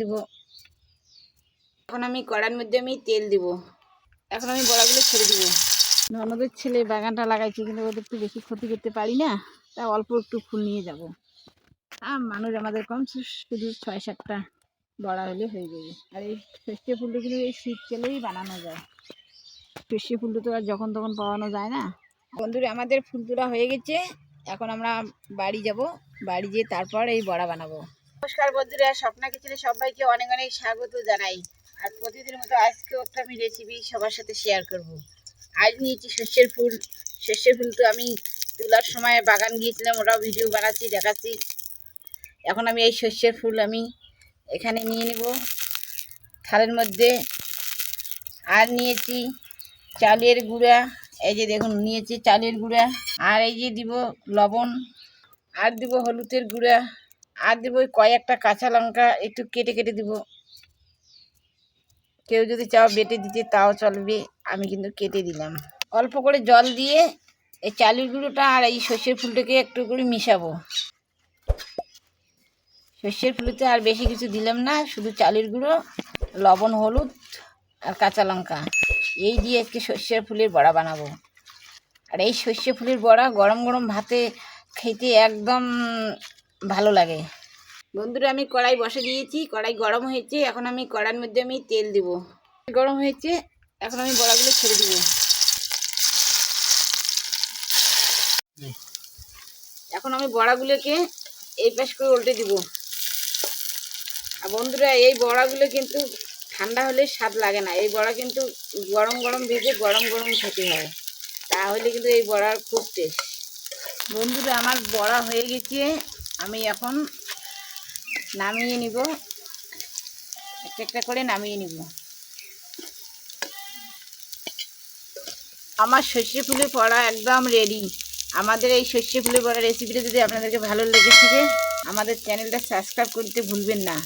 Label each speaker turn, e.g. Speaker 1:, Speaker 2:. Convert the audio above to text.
Speaker 1: দিব। এখন আমি কড়ার মধ্যে তেল দিব। এখন আমি বড়াগুলো ছেড়ে দিব। ননদের ছেলে বাগানটা লাগাইছি, কিন্তু ওদের একটু বেশি ক্ষতি করতে পারি না, তা অল্প একটু ফুল নিয়ে যাব। মানুষ আমাদের কম, শুধু 6-7টা বড়া হলে হয়ে যাবে। আর এই সর্ষে ফুলটা কিন্তু এই শীতকালেই বানানো যায়। সর্ষে ফুলটা তো আর যখন তখন পাওয়ানো যায় না। বন্ধুরা, আমাদের ফুল তোলা হয়ে গেছে। এখন আমরা বাড়ি যাব, বাড়ি যেয়ে তারপর এই বড়া বানাবো। নমস্কার বন্ধুরা, স্বপ্না কিচেনে সবাইকে অনেক অনেক স্বাগত জানাই। আর প্রতিদিনের মতো আজকেও একটা আমি রেসিপি সবার সাথে শেয়ার করব। আজ নিয়েছি সর্ষের ফুল। সর্ষের ফুল তো আমি তোলার সময় বাগান গিয়েছিলাম, ওটাও ভিডিও বানাচ্ছি, দেখাচ্ছি। এখন আমি এই সর্ষের ফুল আমি এখানে নিয়ে নেব থালের মধ্যে। আর নিয়েছি চালের গুঁড়া, এই যে দেখুন নিয়েছি চালের গুঁড়া। আর এই যে দিব লবণ, আর দিব হলুদের গুঁড়া, আর দিব কয়েকটা কাঁচা লঙ্কা একটু কেটে কেটে দিব। কেউ যদি চাও বেটে দিতে তাও চলবে, আমি কিন্তু কেটে দিলাম। অল্প করে জল দিয়ে এই চালের গুঁড়োটা আর এই সর্ষের ফুলটাকে একটু করে মিশাবো। সর্ষের ফুলতে আর বেশি কিছু দিলাম না, শুধু চালের গুঁড়ো, লবণ, হলুদ আর কাঁচা লঙ্কা, এই দিয়ে আজকে সর্ষের ফুলের বড়া বানাবো। আর এই সর্ষে ফুলের বড়া গরম গরম ভাতে খেতে একদম ভালো লাগে। বন্ধুরা, আমি কড়াই বসে দিয়েছি, কড়াই গরম হয়েছে। এখন আমি কড়াইয়ের মধ্যে তেল দিব। গরম হয়েছে, এখন আমি বড়াগুলো ছেড়ে দিব। এখন আমি বড়াগুলোকে এই পাশ করে উল্টে দিব। আর বন্ধুরা, এই বড়াগুলো কিন্তু ঠান্ডা হলে স্বাদ লাগে না। এই বড়া কিন্তু গরম গরম ভেজে গরম গরম খেতে হয়, তাহলে কিন্তু এই বড়ার খুব টেস্ট। বন্ধুরা, আমার বড়া হয়ে গেছে, আমি এখন নামিয়ে নিব। একটা একটা করে নামিয়ে নিব। আমার সর্ষে ফুলের বড়া একদম রেডি। আমাদের এই সর্ষে ফুলের বড়া রেসিপিটা যদি আপনাদেরকে ভালো লেগে থাকে, আমাদের চ্যানেলটা সাবস্ক্রাইব করতে ভুলবেন না।